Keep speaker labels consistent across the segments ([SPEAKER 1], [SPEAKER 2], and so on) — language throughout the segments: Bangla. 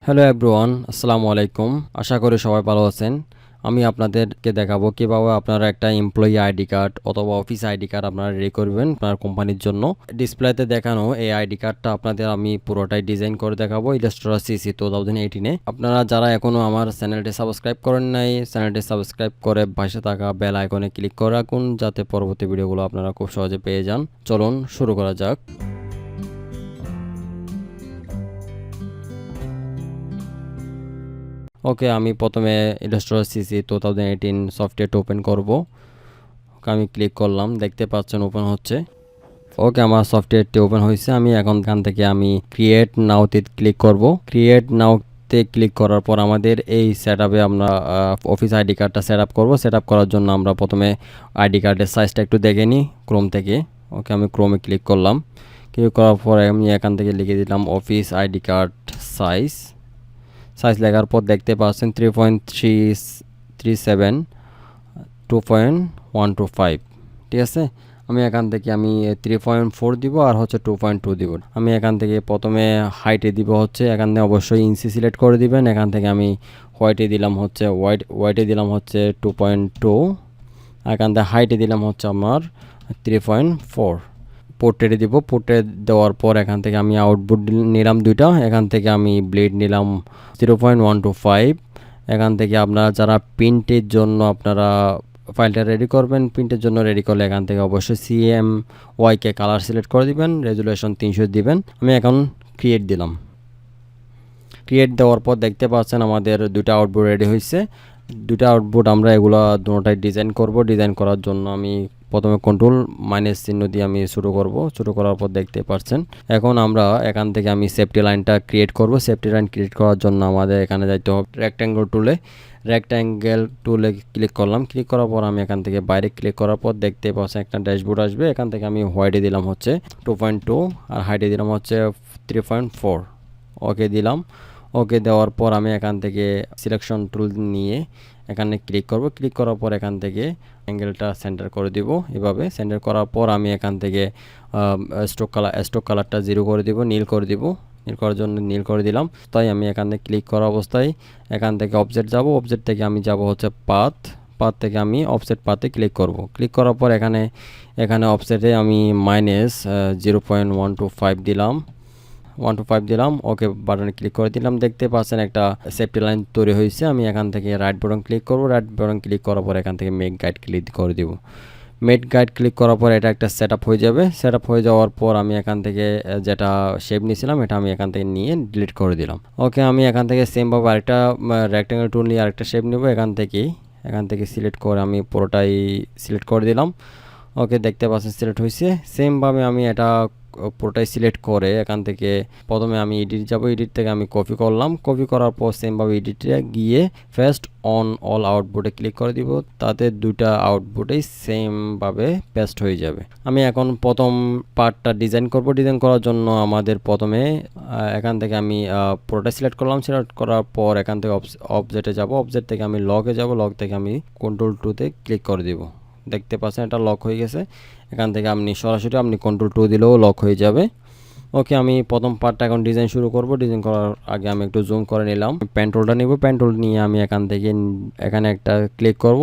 [SPEAKER 1] হ্যালো এভরিওয়ান, আসসালামু আলাইকুম। আশা করি সবাই ভালো আছেন। আমি আপনাদেরকে দেখাবো কিভাবে আপনারা একটা এমপ্লয়ি আইডি কার্ড অথবা অফিস আইডি কার্ড আপনারা রেডি করবেন আপনার কোম্পানির জন্য। ডিসপ্লেতে দেখানো এই আইডি কার্ডটা আপনাদের আমি পুরোটাই ডিজাইন করে দেখাবো ইলাস্ট্রেটর সিসি 2018-এ। আপনারা যারা এখনও আমার চ্যানেলটি সাবস্ক্রাইব করেন নাই, চ্যানেলটি সাবস্ক্রাইব করে পাশে থাকা বেল আইকনে ক্লিক করে রাখুন যাতে পরবর্তী ভিডিওগুলো আপনারা খুব সহজে পেয়ে যান। চলুন শুরু করা যাক। ওকে, আমি প্রথমে ইলাস্ট্রেটর সিসি 2018 সফটওয়্যারটা ওপেন করব। ওকে, আমি ক্লিক করলাম, দেখতে পাচ্ছেন ওপেন হচ্ছে। ওকে, আমার সফটওয়্যারটি ওপেন হয়েছে। আমি এখান থেকে আমি ক্রিয়েট নাওতে ক্লিক করব। ক্রিয়েট নাওতে ক্লিক করার পর আমাদের এই সেটআপে আমরা অফিস আইডি কার্ডটা সেট আপ করবো। সেট আপ করার জন্য আমরা প্রথমে আইডি কার্ডের সাইজটা একটু দেখে নিই ক্রোম থেকে। ওকে, আমি ক্রোমে ক্লিক করলাম। ক্লিক করার পর আমি এখান থেকে লিখে দিলাম office ID card size. Size লেখার পর দেখতে পাচ্ছেন 3.337 2.125। ঠিক আছে, আমি এখান থেকে আমি 3.4 দিব আর হচ্ছে 2.2 দিব। আমি এখান থেকে প্রথমে হাইটে দিব হচ্ছে, এখান থেকে অবশ্যই ইঞ্চি সিলেক্ট করে দিবেন। এখান থেকে আমি হোয়াইটে দিলাম হচ্ছে হোয়াইটে দিলাম হচ্ছে 2.2। এখান থেকে হাইটে দিলাম হচ্ছে আমার 3.4। পোর্ট্রেটে দিব। পোর্ট্রেট দেওয়ার পর এখান থেকে আমি আউটপুট নিলাম দুইটা। এখান থেকে আমি ব্লেড নিলাম 0.125। এখান থেকে আপনারা যারা প্রিন্টের জন্য আপনারা ফাইলটা রেডি করবেন, প্রিন্টের জন্য রেডি করলে এখান থেকে অবশ্যই CMYK কালার সিলেক্ট করে দিবেন, রেজুলেশন 300 দিবেন। আমি এখন ক্রিয়েট দিলাম। ক্রিয়েট দেওয়ার পর দেখতে পাচ্ছেন আমাদের দুটা আউটপুট রেডি হয়েছে। দুটা আউটপুট আমরা এগুলো দুটোটাই ডিজাইন করব। ডিজাইন করার জন্য আমি প্রথমে কন্ট্রোল মাইনাস চিহ্ন দিয়ে আমি শুরু করব। শুরু করার পর দেখতে পাচ্ছেন এখন আমরা এখান থেকে আমি সেফটি লাইনটা ক্রিয়েট করব। সেফটি লাইন ক্রিয়েট করার জন্য আমাদের এখানে যাইতে হবে রেক্ট্যাঙ্গেল টুলে। রেক্ট্যাঙ্গেল টুলে ক্লিক করলাম। ক্লিক করার পর আমি এখান থেকে বাইরে ক্লিক করার পর দেখতে পাচ্ছেন একটা ড্যাশবোর্ড আসবে। এখান থেকে আমি হোয়াইটে দিলাম হচ্ছে 2.2 আর হাইটে দিলাম হচ্ছে 3.4। ওকে দিলাম। ওকে দেওয়ার পর আমি এখান থেকে সিলেকশন টুল নিয়ে এখানে ক্লিক করব। ক্লিক করার পর এখান থেকে অ্যাঙ্গেলটা সেন্টার করে দিব। এভাবে সেন্টার করার পর আমি এখান থেকে স্ট্রোক কালারটা 0 করে দিব, নীল করে দিব। নীল করার জন্য নীল করে দিলাম। তাই আমি এখান থেকে ক্লিক করা অবস্থায় এখান থেকে অবজেক্ট যাব। অবজেক্ট থেকে আমি যাব হচ্ছে পাথ। পাথ থেকে আমি অফসেট পাথে ক্লিক করব। ক্লিক করার পর এখানে অফসেটে আমি -0.125 দিলাম। 125 দিলাম। ওকে বাটনে ক্লিক করে দিলাম। দেখতে পাচ্ছেন একটা সেফটি লাইন তৈরি হয়েছে। আমি এখান থেকে রাইট বাটন ক্লিক করব। রাইট বাটন ক্লিক করার পর এখান থেকে মেক গাইড ক্লিক করে দিব। মেক গাইড ক্লিক করার পর এটা একটা সেটআপ হয়ে যাবে। সেটআপ হয়ে যাওয়ার পর আমি এখান থেকে যেটা শেপ নিয়েছিলাম এটা আমি এখান থেকে নিয়ে ডিলিট করে দিলাম। ওকে, আমি এখান থেকে সেমভাবে আরেকটা রেক্ট্যাঙ্গেল টুল নিয়ে আরেকটা শেপ নেব। এখান থেকে সিলেক্ট করে আমি পুরোটাই সিলেক্ট করে দিলাম। ওকে, দেখতে পাচ্ছেন সিলেক্ট হয়েছে। সেমভাবে আমি এটা পুরোটাই সিলেক্ট করে এখান থেকে প্রথমে আমি এডিট যাব। এডিট থেকে আমি কপি করলাম। কপি করার পর সেমভাবে এডিটে গিয়ে ফার্স্ট অন অল আউটপুটে ক্লিক করে দিব। তাতে দুইটা আউটপুটেই সেমভাবে পেস্ট হয়ে যাবে। আমি এখন প্রথম পার্টটা ডিজাইন করব। ডিজাইন করার জন্য আমাদের প্রথমে এখান থেকে আমি পুরোটা সিলেক্ট করলাম। সিলেক্ট করার পর এখান থেকে অবজেক্টে যাব। অবজেক্ট থেকে আমি লগে যাব। লগ থেকে আমি কন্ট্রোল 2তে ক্লিক করে দিব। দেখতে পাচ্ছেন এটা লক হয়ে গেছে। এখান থেকে আপনি সরাসরি কন্ট্রোল 2 দিলেও লক হয়ে যাবে। ওকে, আমি প্রথম পার্টটা এখন ডিজাইন শুরু করব। ডিজাইন করার আগে আমি একটু জুম করে নিলাম। পেন্টুলটা নিব। পেন্টুল নিয়ে আমি এখান থেকে এখানে একটা ক্লিক করব।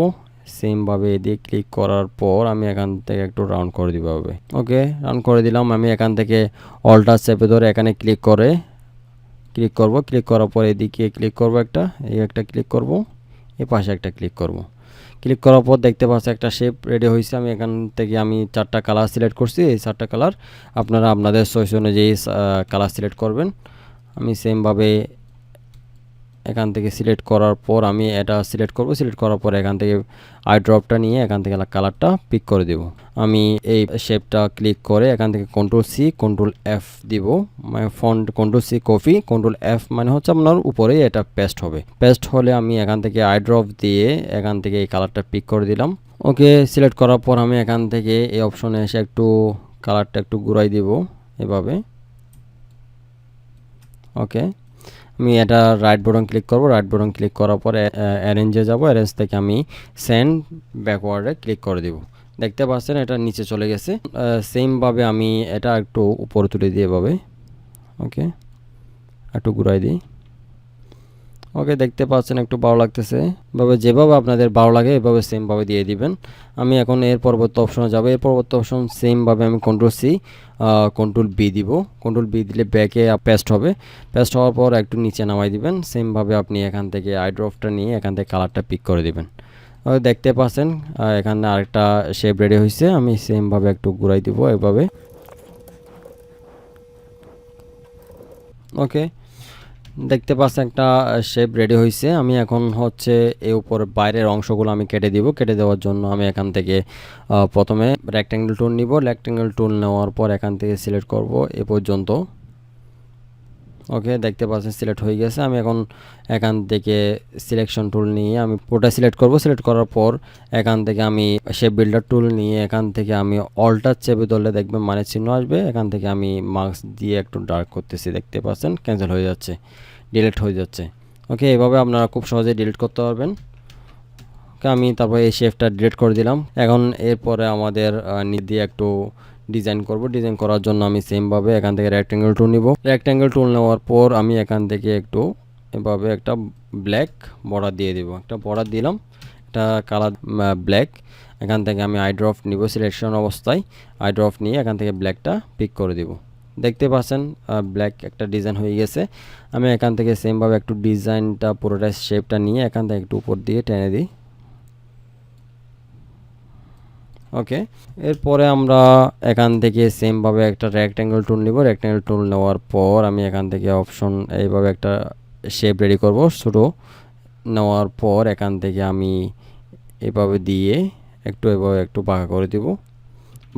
[SPEAKER 1] সেমভাবে এদিকে ক্লিক করার পর আমি এখান থেকে একটু রাউন্ড করে দিব হবে। ওকে, রাউন্ড করে দিলাম। আমি এখান থেকে অল্টার চেপে ধরে এখানে ক্লিক করব। ক্লিক করার পর এদিকে ক্লিক করব, একটা ক্লিক করব, এই পাশে একটা ক্লিক করব। ক্লিক করার পর দেখতে পাচ্ছি একটা শেপ রেডি হয়েছে। আমি এখান থেকে আমি 4টা কালার সিলেক্ট করছি। এই 4টা কালার আপনারা আপনাদের চয়েস অনুযায়ী কালার সিলেক্ট করবেন। আমি সেমভাবে এখান থেকে সিলেক্ট করার পর আমি এটা সিলেক্ট করব। সিলেক্ট করার পর এখান থেকে আই ড্রপটা নিয়ে এখান থেকে কালারটা পিক করে দেব। আমি এই শেপটা ক্লিক করে এখান থেকে কন্ট্রোল সি কন্ট্রোল এফ দিব। মানে font control C copy, control F মানে হচ্ছে আপনার উপরে এটা পেস্ট হবে। পেস্ট হলে আমি এখান থেকে আই ড্রপ দিয়ে এখান থেকে এই কালারটা পিক করে দিলাম। ওকে, সিলেক্ট করার পর আমি এখান থেকে এই অপশনে এসে একটু কালারটা একটু ঘুরাই দিব এভাবে। ওকে, আমি এটা রাইট বাটন ক্লিক করব। রাইট বাটন ক্লিক করার পরে অ্যারেঞ্জে যাব। অ্যারেঞ্জ থেকে আমি সেন্ড ব্যাকওয়ার্ডে ক্লিক করে দিব। দেখতে পাচ্ছেন এটা নিচে চলে গেছে। সেমভাবে আমি এটা একটু উপরে তুলে দিয়ে এভাবে। ওকে, একটু ঘুরাই দিই। ওকে, দেখতে পাচ্ছেন একটু ভালো লাগতেছে। এভাবে যেভাবে আপনাদের ভালো লাগে এভাবে সেমভাবে দিয়ে দিবেন। আমি এখন এর পরবর্তী অপশনে যাব। এর পরবর্তী অপশন সেমভাবে আমি কন্ট্রোল সি কন্ট্রোল বি দিব। কন্ট্রোল বি দিলে ব্যাকে পেস্ট হবে। পেস্ট হওয়ার পর একটু নিচে নামাই দিবেন। সেমভাবে আপনি এখান থেকে আই ড্রপটা নিয়ে এখান থেকে কালারটা পিক করে দিবেন। দেখতে পাচ্ছেন এখানে আরেকটা শেপ রেডি হয়েছে। আমি সেমভাবে একটু ঘুরাই দিব এভাবে। ওকে, দেখতে পাচ্ছেন একটা শেপ রেডি হয়েছে। আমি এখন হচ্ছে এই উপর বাইরের অংশগুলো আমি কেটে দিব। কেটে দেওয়ার জন্য আমি এখান থেকে প্রথমে রেক্ট্যাঙ্গেল টুল নিব। রেক্ট্যাঙ্গেল টুল নেওয়ার পর এখান থেকে সিলেক্ট করব এ পর্যন্ত। ওকে, দেখতে পাচ্ছেন সিলেক্ট হয়ে গেছে। আমি এখন এখান থেকে সিলেকশন টুল নিয়ে আমি পুরোটা সিলেক্ট করব। সিলেক্ট করার পর এখান থেকে আমি শেপ বিল্ডার টুল নিয়ে এখান থেকে আমি অল্টার চেপে ধরলে দেখবেন মানে চিহ্ন আসবে। এখান থেকে আমি মার্কস দিয়ে একটু ডার্ক করতেছি। দেখতে পাচ্ছেন ক্যান্সেল হয়ে যাচ্ছে, ডিলিট হয়ে যাচ্ছে। ওকে, এভাবে আপনারা খুব সহজে ডিলিট করতে পারবেন। ওকে, আমি তারপর এই শেপটা ডিলিট করে দিলাম। এখন এরপরে আমাদের দিয়ে একটু ডিজাইন করব। ডিজাইন করার জন্য আমি সেমভাবে এখান থেকে রেক্ট্যাঙ্গেল টুল নিব। রেক্ট্যাঙ্গেল টুল নেওয়ার পর আমি এখান থেকে একটু এভাবে একটা ব্ল্যাক বর্ডার দিয়ে দিব। একটা বর্ডার দিলাম, একটা কালার ব্ল্যাক। এখান থেকে আমি আই ড্রপ নিব সিলেকশন অবস্থায়। আই ড্রপ নিয়ে এখান থেকে ব্ল্যাকটা পিক করে দিব। দেখতে পাচ্ছেন ব্ল্যাক একটা ডিজাইন হয়ে গেছে। আমি এখান থেকে সেমভাবে একটু ডিজাইনটা পুরোটা শেপটা নিয়ে এখান থেকে একটু উপর দিয়ে টেনে দিই। ওকে, এরপরে আমরা এখান থেকে সেমভাবে একটা রেক্ট্যাঙ্গেল টুল নিব। রেক্ট্যাঙ্গেল টুল নেওয়ার পর আমি এখান থেকে অপশন এইভাবে একটা শেপ রেডি করব ছোটো। নেওয়ার পর এখান থেকে আমি এভাবে দিয়ে এভাবে একটু বাঁকা করে দিব।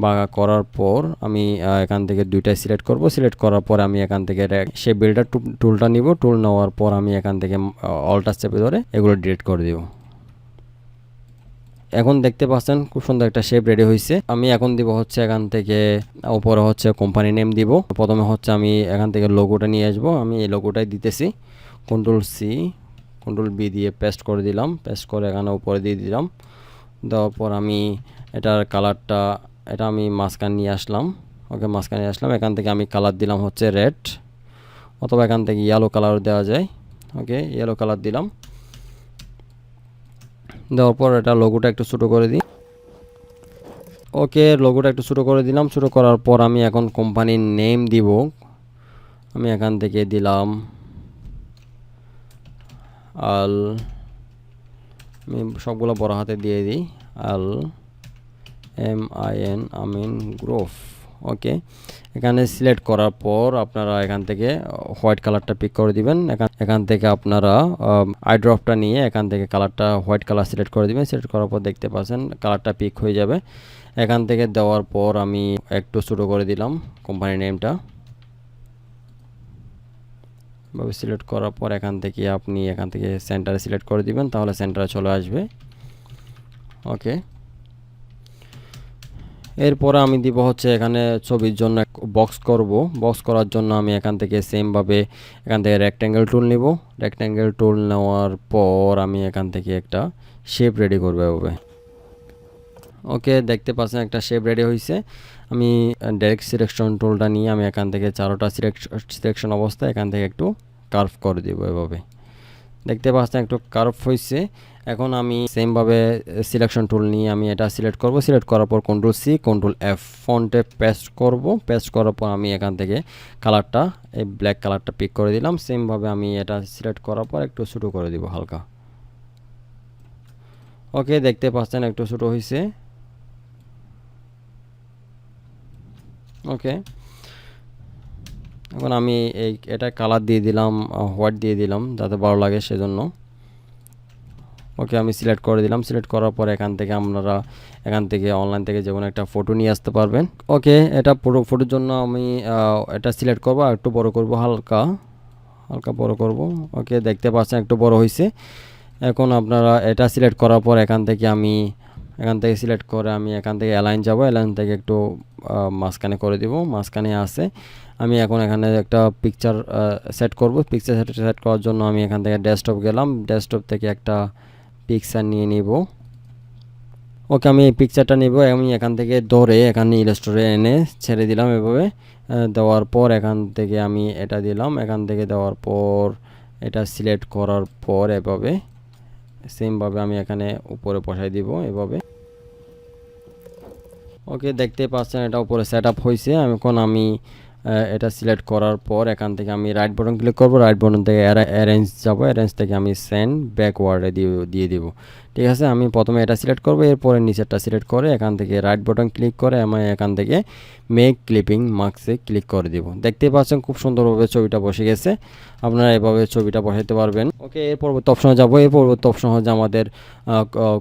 [SPEAKER 1] বাঁকা করার পর আমি এখান থেকে দুইটাই সিলেক্ট করব। সিলেক্ট করার পর আমি এখান থেকে শেপ বিল্ডার টুলটা নিব। টুল নেওয়ার পর আমি এখান থেকে অল্টার চেপে ধরে এগুলো ডিলিট করে দিব। এখন দেখতে পাচ্ছেন খুব সুন্দর একটা শেপ রেডি হয়েছে। আমি এখন দিব হচ্ছে এখান থেকে উপরে হচ্ছে কোম্পানি নেম দিব। প্রথমে হচ্ছে আমি এখান থেকে লোগোটা নিয়ে আসবো। আমি এই লোগোটাই দিতেছি। কন্ট্রোল সি কন্ট্রোল বি দিয়ে পেস্ট করে দিলাম। পেস্ট করে এখানে উপরে দিয়ে দিলাম। দেওয়ার পর আমি এটার কালারটা এটা আমি মাঝখানে নিয়ে আসলাম। ওকে, মাঝখানে নিয়ে আসলাম। এখান থেকে আমি কালার দিলাম হচ্ছে রেড, অথবা এখান থেকে ইয়েলো কালার দেওয়া যায়। ওকে, ইয়েলো কালার দিলাম। দেওয়ার পর এটা লোগোটা একটু ছোটো করে দিই। ওকে, লোগোটা একটু ছোটো করে দিলাম। ছোটো করার পর আমি এখন কোম্পানির নেম দিব। আমি এখান থেকে দিলাম আল, আমি সবগুলো বড় হাতে দিয়ে দিই, আল MIN আমিন গ্রোভ। ওকে, এখানে সিলেক্ট করার পর আপনারা এখান থেকে হোয়াইট কালারটা পিক করে দিবেন। এখান থেকে আপনারা আই ড্রপটা নিয়ে এখান থেকে কালারটা হোয়াইট কালার সিলেক্ট করে দিবেন। সিলেক্ট করার পর দেখতে পাচ্ছেন কালারটা পিক হয়ে যাবে। এখান থেকে দেওয়ার পর আমি একটু ছোটো করে দিলাম কোম্পানি নেমটা। ভাবে সিলেক্ট করার পর এখান থেকে আপনি এখান থেকে সেন্টারে সিলেক্ট করে দিবেন, তাহলে সেন্টারে চলে আসবে। ওকে, এরপরে আমি দিব হচ্ছে এখানে ছবির জন্য বক্স করব। বক্স করার জন্য আমি এখান থেকে সেমভাবে এখান থেকে রেক্ট্যাঙ্গেল টুল নিব। রেক্ট্যাঙ্গেল টুল নেওয়ার পর আমি এখান থেকে একটা শেপ রেডি করবো এভাবে। ওকে, দেখতে পাচ্ছেন একটা শেপ রেডি হয়েছে। আমি ডাইরেক্ট সিলেকশন টুলটা নিয়ে আমি এখান থেকে চারোটা সিলেকশন অবস্থায় এখান থেকে একটু কার্ভ করে দিব এভাবে। দেখতে পাচ্ছেন একটু কার্ভ হয়েছে। এখন আমি সেমভাবে সিলেকশন টুল নিয়ে আমি এটা সিলেক্ট করব। সিলেক্ট করার পর কন্ট্রোল সি কন্ট্রোল এফ ফন্টে পেস্ট করব। পেস্ট করার পর আমি এখান থেকে কালারটা এই ব্ল্যাক কালারটা পিক করে দিলাম। সেমভাবে আমি এটা সিলেক্ট করার পর একটু ছোটো করে দিব হালকা। ওকে, দেখতে পাচ্ছেন একটু ছোটো হয়েছে। ওকে, এখন আমি এটা কালার দিয়ে দিলাম, হোয়াইট দিয়ে দিলাম যাতে ভালো লাগে সেজন্য। ওকে, আমি সিলেক্ট করে দিলাম। সিলেক্ট করার পর এখান থেকে আপনারা এখান থেকে অনলাইন থেকে যে কোনো একটা ফটো নিয়ে আসতে পারবেন। ওকে, এটা ফটোর জন্য আমি এটা সিলেক্ট করব, আর একটু বড় করব, হালকা হালকা বড় করব। ওকে, দেখতে পাচ্ছেন একটু বড় হয়েছে। এখন আপনারা এটা সিলেক্ট করার পর এখান থেকে সিলেক্ট করে আমি এখান থেকে অ্যালাইন যাব। অ্যালাইন থেকে একটু মাঝখানে করে দিব। মাঝখানে আছে। আমি এখন এখানে একটা পিকচার সেট করব। পিকচার সেট করার জন্য আমি এখান থেকে ডেস্কটপ গেলাম। ডেস্কটপ থেকে একটা পিকচার নিয়ে নিব। ওকে, আমি এই পিকচারটা নিব। আমি এখান থেকে ধরে এখানে ইলাস্ট্রেটরে এনে ছেড়ে দিলাম এভাবে। দেওয়ার পর এখান থেকে আমি এটা দিলাম। এখান থেকে দেওয়ার পর এটা সিলেক্ট করার পর এভাবে সেমভাবে আমি এখানে উপরে বসাই দিব এভাবে। ওকে, দেখতে পাচ্ছেন এটা উপরে সেট আপ হয়েছে। এখন আমি এটা সিলেক্ট করার পর এখান থেকে আমি রাইট বাটন ক্লিক করব, রাইট বাটন থেকে অ্যারেঞ্জ যাব, অ্যারেঞ্জ থেকে আমি সেন্ড ব্যাকওয়ার্ডে দিয়ে দিব। ঠিক আছে, আমি প্রথমে এটা সিলেক্ট করব, এরপরে নিচেরটা সিলেক্ট করে এখান থেকে রাইট বাটন ক্লিক করে আমি এখান থেকে মেক ক্লিপিং মার্কসে ক্লিক করে দিব। দেখতে পাচ্ছেন খুব সুন্দরভাবে ছবিটা বসে গেছে। আপনারা এভাবে ছবিটা বসাতে পারবেন। ওকে, এর পরবর্তী অপশনে যাব। এর পরবর্তী অপশন হচ্ছে আমাদের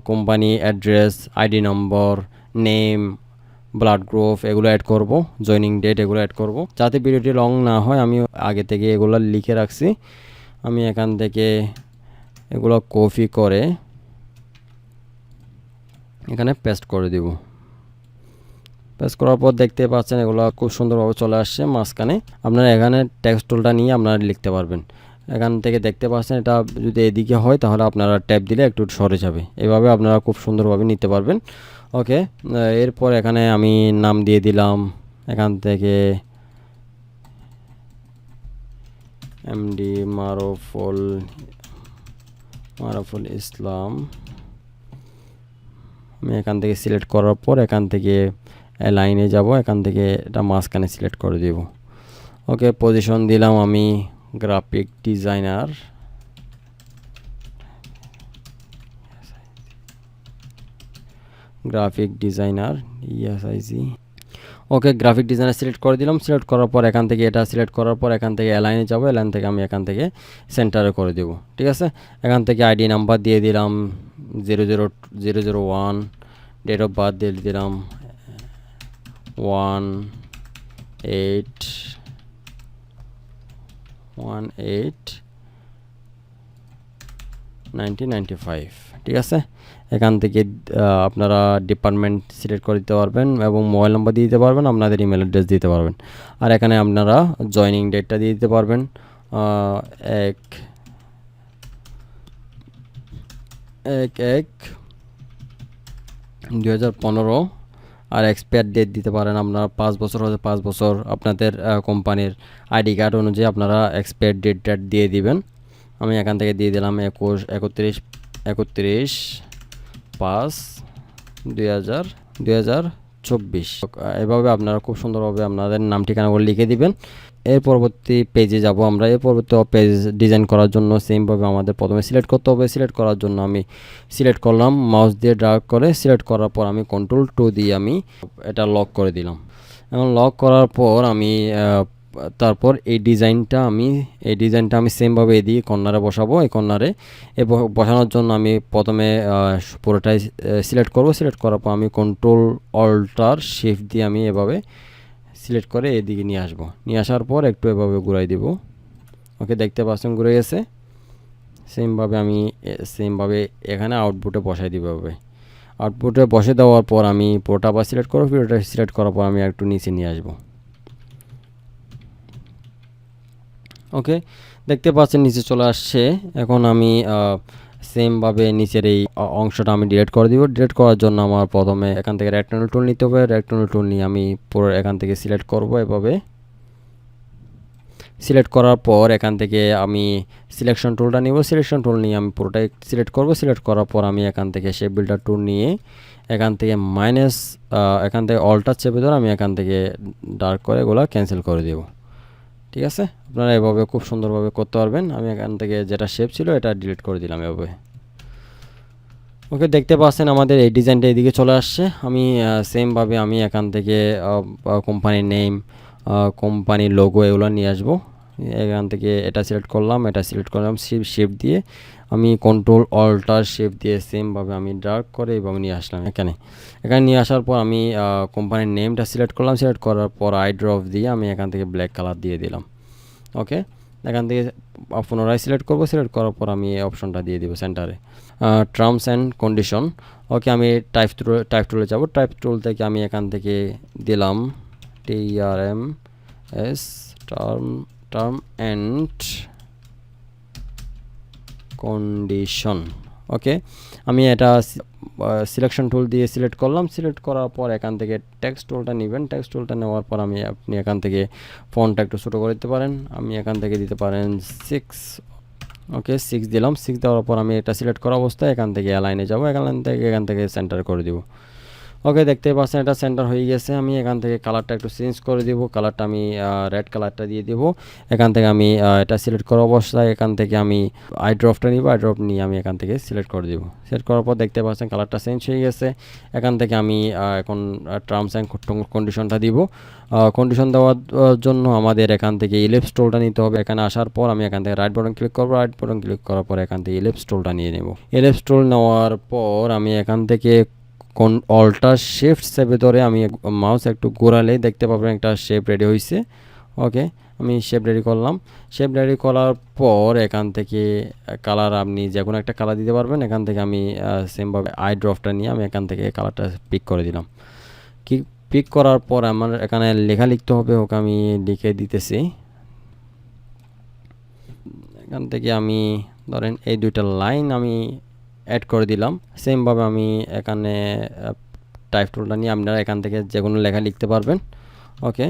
[SPEAKER 1] কোম্পানি অ্যাড্রেস, আইডি নম্বর, নেম, ব্লাড গ্রুপ এগুলো অ্যাড করব, জয়েনিং ডেট এগুলো অ্যাড করব। যাতে ভিডিওটি লং না হয় আমি আগে থেকে এগুলো লিখে রাখছি। আমি এখান থেকে এগুলো কপি করে এখানে পেস্ট করে দিব। পেস্ট করার পর দেখতে পাচ্ছেন এগুলো খুব সুন্দরভাবে চলে আসছে মাঝখানে। আপনারা এখানে টেক্সট টুলটা নিয়ে আপনারা লিখতে পারবেন। এখান থেকে দেখতে পাচ্ছেন এটা যদি এদিকে হয় তাহলে আপনারা ট্যাপ দিলে একটু সরে যাবে। এভাবে আপনারা খুব সুন্দরভাবে নিতে পারবেন। ওকে, এরপর এখানে আমি নাম দিয়ে দিলাম এখান থেকে এমডি মারুফুল ইসলাম। আমি এখান থেকে সিলেক্ট করার পর এখান থেকে লাইনে যাব, এখান থেকে এটা মাঝখানে সিলেক্ট করে দেব। ওকে, পজিশন দিলাম আমি গ্রাফিক ডিজাইনার। ইএসআইজি। ওকে, গ্রাফিক ডিজাইনার সিলেক্ট করে দিলাম। সিলেক্ট করার পর এখান থেকে এটা সিলেক্ট করার পর এখান থেকে অ্যালাইনে যাব, অ্যালাইন থেকে আমি এখান থেকে সেন্টারে করে দেব। ঠিক আছে, এখান থেকে আইডি নাম্বার দিয়ে দিলাম 00001, ডেট অফ বার্থ দিয়ে দিলাম 181995। ঠিক আছে, এখান থেকে আপনারা ডিপার্টমেন্ট সিলেক্ট করে দিতে পারবেন এবং মোবাইল নাম্বার দিয়ে দিতে পারবেন, আপনাদের ইমেল অ্যাড্রেস দিতে পারবেন। আর এখানে আপনারা জয়নিং ডেটটা দিয়ে দিতে পারবেন 1/1/2015। আর এক্সপায়ার ডেট দিতে পারেন আপনারা 5 বছর হলে 5 বছর। আপনাদের কোম্পানির আইডি কার্ড অনুযায়ী আপনারা এক্সপায়ার ডেটটা দিয়ে দিবেন। আমি এখান থেকে দিয়ে দিলাম 31/5/2024। এভাবে আপনারা খুব সুন্দরভাবে আপনাদের নাম ঠিকানাগুলো লিখে দিবেন। এর পরবর্তী পেজে যাব আমরা। এর পরবর্তী পেজ ডিজাইন করার জন্য সেমভাবে আমাদের প্রথমে সিলেক্ট করতে হবে। সিলেক্ট করার জন্য আমি সিলেক্ট করলাম, মাউস দিয়ে ড্র্যাগ করে সিলেক্ট করার পর আমি Ctrl+2 দিয়ে আমি এটা লক করে দিলাম। এবং লক করার পর আমি তারপর এই ডিজাইনটা আমি সেমভাবে এদিকে কর্নারে বসাবো। এই কর্নারে বসানোর জন্য আমি প্রথমে পুরোটাই সিলেক্ট করব। সিলেক্ট করার পর আমি Ctrl+Alt+Shift দিয়ে আমি এভাবে সিলেক্ট করে এদিকে নিয়ে আসবো। নিয়ে আসার পর একটু এভাবে ঘুরাই দেব। ওকে, দেখতে পাচ্ছেন ঘুরে গেছে। সেমভাবে এখানে আউটপুটে বসাই দিব। আউটপুটে বসে দেওয়ার পর আমি পুরোটা আবার সিলেক্ট করব। পুরোটা সিলেক্ট করার পর আমি একটু নিচে নিয়ে আসবো। ওকে, দেখতে পাচ্ছেন নিচে চলে আসছে। এখন আমি সেমভাবে নিচের এই অংশটা আমি ডিলিট করে দিব। ডিলিট করার জন্য আমার প্রথমে এখান থেকে রেক্ট্যাঙ্গেল টুল নিতে হবে। রেক্ট্যাঙ্গেল টুল নিয়ে আমি পুরো এখান থেকে সিলেক্ট করব। এভাবে সিলেক্ট করার পর এখান থেকে আমি সিলেকশন টুলটা নিব। সিলেকশন টুল নিয়ে আমি পুরোটাই সিলেক্ট করব। সিলেক্ট করার পর আমি এখান থেকে শেপ বিল্ডার টুল নিয়ে এখান থেকে এখান থেকে অল্টার চেপে ধরে আমি এখান থেকে ডার্ক করে এগুলো ক্যান্সেল করে দেব। ঠিক আছে, আপনারা এভাবে খুব সুন্দরভাবে করতে পারবেন। আমি এখান থেকে যেটা শেপ ছিল এটা ডিলিট করে দিলাম এভাবে। ওকে, দেখতে পাচ্ছেন আমাদের এই ডিজাইনটা এদিকে চলে আসছে। আমি সেমভাবে আমি এখান থেকে কোম্পানির নেম, কোম্পানির লোগো এগুলো নিয়ে আসবো। এখান থেকে এটা সিলেক্ট করলাম, শিফট দিয়ে আমি Ctrl+Alt+Shift দিয়ে সেমভাবে আমি ডার্ক করে এভাবে নিয়ে আসলাম। এখানে নিয়ে আসার পর আমি কোম্পানির নেমটা সিলেক্ট করলাম। সিলেক্ট করার পর আই ড্রপ দিয়ে আমি এখান থেকে ব্ল্যাক কালার দিয়ে দিলাম। ওকে, এখান থেকে পুনরায় সিলেক্ট করব। সিলেক্ট করার পর আমি এই অপশনটা দিয়ে দিব সেন্টারে, টার্মস অ্যান্ড কন্ডিশন। ওকে, আমি টাইপ টুলে যাব। টাইপ টুল থেকে আমি এখান থেকে দিলাম TRMS, টার্ম অ্যান্ড কন্ডিশন। ওকে, আমি এটা সিলেকশন টুল দিয়ে সিলেক্ট করলাম। সিলেক্ট করার পর এখান থেকে টেক্সট টুলটা নেবেন। টেক্সট টুলটা নেওয়ার পর আপনি এখান থেকে ফন্টটা একটু ছোটো করে দিতে পারেন। আমি এখান থেকে দিতে পারেন 6 ওকে 6 দিলাম। 6 দেওয়ার পর আমি এটা সিলেক্ট করা অবস্থায় এখান থেকে অ্যালাইনে যাব, এখান থেকে সেন্টার করে দিব। ওকে দেখতে পাচ্ছেন এটা সেন্টার হয়ে গেছে। আমি এখান থেকে কালারটা একটু চেঞ্জ করে দিব, কালারটা আমি রেড কালারটা দিয়ে দিব। এখান থেকে আমি এটা সিলেক্ট করা অবস্থায় এখান থেকে আমি আই ড্রপটা নিব, আই ড্রপ নিয়ে আমি এখান থেকে সিলেক্ট করে দিব। সিলেক্ট করার পর দেখতে পাচ্ছেন কালারটা চেঞ্জ হয়ে গেছে। এখান থেকে আমি এখন টার্মস অ্যান্ড কন্ডিশনটা দিব। কন্ডিশন দেওয়ার জন্য আমাদের এখান থেকে ইলিপস টুলটা নিতে হবে। এখানে আসার পর আমি এখান থেকে রাইট বাটন ক্লিক করব, রাইট বাটন ক্লিক করার পর এখান থেকে ইলিপস টুলটা নিয়ে নেব। ইলিপস টুল নেওয়ার পর আমি এখান থেকে অল্টার শিফট চেপে ধরে আমি মাউস একটু ঘোরালেই দেখতে পাবেন একটা শেপ রেডি হয়েছে। ওকে আমি শেপ রেডি করলাম। শেপ রেডি করার পর এখান থেকে কালার আপনি যে কোনো একটা কালার দিতে পারবেন। এখান থেকে আমি সেমভাবে আই ড্রপটা নিয়ে আমি এখান থেকে কালারটা পিক করে দিলাম। পিক করার পর আমার এখানে লেখা লিখতে হবে, ওকে আমি লিখে দিতেছি। এখান থেকে আমি ধরেন এই দুইটা লাইন আমি অ্যাড করে দিলাম। সেমভাবে আমি এখানে টাইপ টুলটা নিয়ে আপনারা এখান থেকে যে কোনো লেখা লিখতে পারবেন। ওকে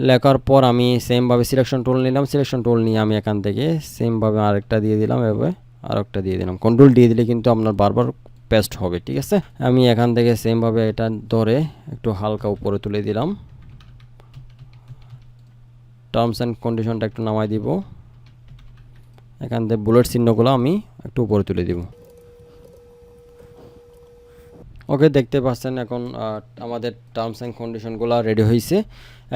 [SPEAKER 1] লেখার পর আমি সেমভাবে সিলেকশন টুল নিলাম। সিলেকশন টুল নিয়ে আমি এখান থেকে সেমভাবে আরেকটা দিয়ে দিলাম, এভাবে আরেকটা দিয়ে দিলাম। কন্ট্রোল দিয়ে দিলে কিন্তু আপনার বারবার পেস্ট হবে, ঠিক আছে। আমি এখান থেকে সেমভাবে এটা ধরে একটু হালকা উপরে তুলে দিলাম। টার্মস অ্যান্ড কন্ডিশনটা একটু নামাই দিব। এখান থেকে বুলেট চিহ্নগুলো আমি একটু উপরে তুলে দিব। ওকে দেখতে পাচ্ছেন এখন আমাদের টার্মস অ্যান্ড কন্ডিশনগুলো রেডি হয়েছে।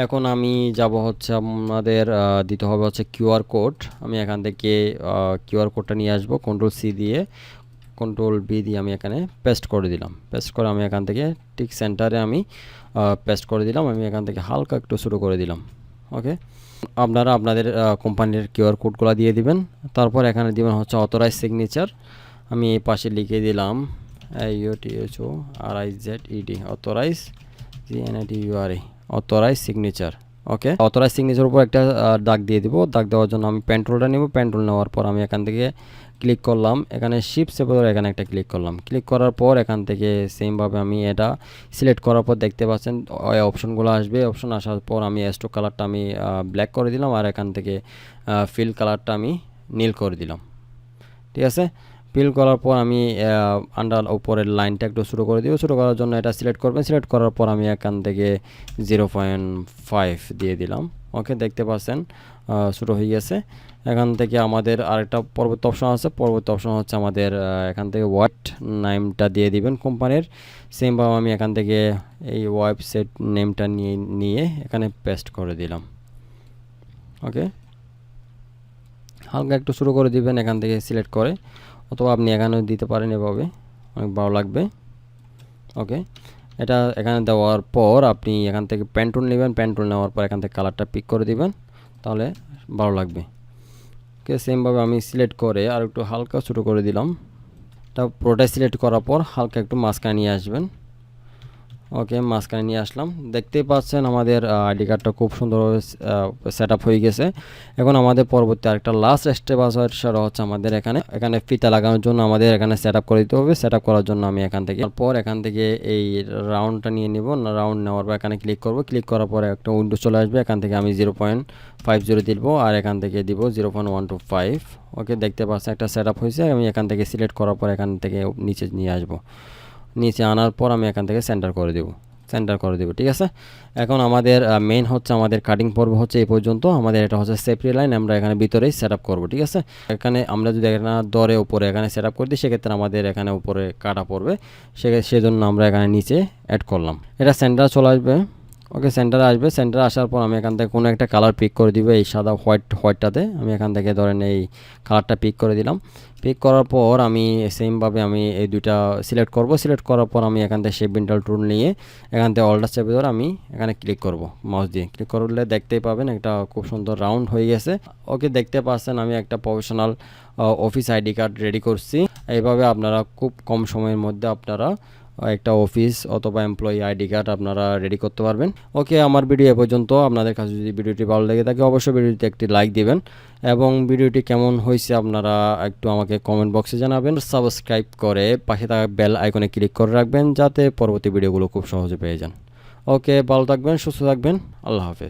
[SPEAKER 1] এখন আমি যাব হচ্ছে আমাদের দিতে হবে হচ্ছে কিউআর কোড। আমি এখান থেকে কিউআর কোডটা নিয়ে আসবো, কন্ট্রোল সি দিয়ে কন্ট্রোল বি দিয়ে আমি এখানে পেস্ট করে দিলাম। পেস্ট করে আমি এখান থেকে ঠিক সেন্টারে আমি পেস্ট করে দিলাম। আমি এখান থেকে হালকা একটু শুরু করে দিলাম। ওকে আপনারা আপনাদের কোম্পানির কিউআর কোডগুলো দিয়ে দিবেন। তারপর এখানে দিবেন হচ্ছে অথরাইজ সিগনেচার। আমি এই পাশে লিখে দিলাম AUTHORIZED authorise GNITURE authorise signature. Okay authorise signature উপর একটা দাগ দিয়ে দিব। দাগ দেওয়ার জন্য আমি পেন টুলটা নেব। পেন টুল নেওয়ার পর আমি এখান থেকে ক্লিক করলাম, এখানে শিফট চেপে ধরে এখানে একটা ক্লিক করলাম। ক্লিক করার পর এখান থেকে সেমভাবে আমি এটা সিলেক্ট করার পর দেখতে পাচ্ছেন অপশনগুলো আসবে। অপশন আসার পর আমি স্ট্রোক কালারটা আমি ব্ল্যাক করে দিলাম, আর এখান থেকে ফিল কালারটা আমি নীল করে দিলাম, ঠিক আছে। ফিল করার পর আমি আন্ডার উপরের লাইনটা একটু শুরু করে দিব। শুরু করার জন্য এটা সিলেক্ট করবেন। সিলেক্ট করার পর আমি এখান থেকে 0.5 দিয়ে দিলাম। ওকে দেখতে পাচ্ছেন শুরু হয়ে গেছে। এখান থেকে আমাদের আরেকটা পরবর্তী অপশন আছে। পরবর্তী অপশন হচ্ছে আমাদের এখান থেকে ওয়েব নেমটা দিয়ে দিবেন কোম্পানির। সেমভাবে আমি এখান থেকে এই ওয়েবসাইট নেমটা নিয়ে এখানে পেস্ট করে দিলাম। ওকে হালকা একটু শুরু করে দিবেন এখান থেকে সিলেক্ট করে, অথবা আপনি এখানেও দিতে পারেন, এভাবে অনেক ভালো লাগবে। ওকে এটা এখানে দেওয়ার পর আপনি এখান থেকে পেন টুল নেবেন। পেন টুল নেওয়ার পর এখান থেকে কালারটা পিক করে দিবেন, তাহলে ভালো লাগবে। ওকে সেমভাবে আমি সিলেক্ট করে আর একটু হালকা ছোটো করে দিলাম। এটা পুরোটাই সিলেক্ট করার পর হালকা একটু মাঝখানে নিয়ে আসবেন। ওকে মাঝখানে নিয়ে আসলাম। দেখতেই পাচ্ছেন আমাদের আইডি কার্ডটা খুব সুন্দরভাবে সেট আপ হয়ে গেছে। এখন আমাদের পরবর্তী আরেকটা লাস্ট স্টেপ আছে, সেটা হচ্ছে আমাদের এখানে ফিতা লাগানোর জন্য আমাদের এখানে সেট আপ করে দিতে হবে। সেট আপ করার জন্য আমি এখান থেকে এখান থেকে এই রাউন্ডটা নিয়ে নিব। রাউন্ড নেওয়ার পর এখানে ক্লিক করব। ক্লিক করার পরে একটা উইন্ডো চলে আসবে। এখান থেকে আমি 0.50 দিব, আর এখান থেকে দিব 0.125। ওকে দেখতে পাচ্ছেন একটা সেট আপ হয়েছে। আমি এখান থেকে সিলেক্ট করার পর এখান থেকে নিচে নিয়ে আসবো। নিচে আনার পর আমি এখান থেকে সেন্টার করে দেব, ঠিক আছে। এখন আমাদের মেইন হচ্ছে আমাদের কাটিং পর্ব হচ্ছে এই পর্যন্ত। আমাদের এটা হচ্ছে সেফটি লাইন, আমরা এখানে ভিতরেই সেট আপ করবো, ঠিক আছে। এখানে আমরা যদি এখানে দরে উপরে এখানে সেট আপ করে দিই, সেক্ষেত্রে আমাদের এখানে উপরে কাটা পড়বে। সেজন্য আমরা এখানে নিচে অ্যাড করলাম। এটা সেন্টার চলে আসবে। ওকে সেন্টারে আসবে। সেন্টারে আসার পর আমি এখান থেকে কোনো একটা কালার পিক করে দিব। এই সাদা হোয়াইটটাতে আমি এখান থেকে ধরেন এই কালারটা পিক করে দিলাম। পিক করার পর আমি সেমভাবে আমি এই দুইটা সিলেক্ট করব। সিলেক্ট করার পর আমি এখান থেকে শেপ বিন্ডাল টুল নিয়ে এখান থেকে অল্টার চেপে ধরে আমি এখানে ক্লিক করব। মাউস দিয়ে ক্লিক করলে দেখতেই পাবেন একটা খুব সুন্দর রাউন্ড হয়ে গেছে। ওকে দেখতে পাচ্ছেন আমি একটা professional office ID card ready করছি। এইভাবে আপনারা খুব কম সময়ের মধ্যে আপনারা একটা অফিস অথবা এমপ্লয়ি আইডি কার্ড আপনারা রেডি করতে পারবেন। ওকে আমার ভিডিও এ পর্যন্ত। আপনাদের কাছে যদি ভিডিওটি ভালো লেগে থাকে অবশ্যই ভিডিওটিতে একটি লাইক দিবেন, এবং ভিডিওটি কেমন হয়েছে আপনারা একটু আমাকে কমেন্ট বক্সে জানাবেন। সাবস্ক্রাইব করে পাশে থাকা বেল আইকনে ক্লিক করে রাখবেন, যাতে পরবর্তী ভিডিওগুলো খুব সহজে পেয়ে যান। ওকে ভালো থাকবেন, সুস্থ থাকবেন, আল্লাহ হাফেজ।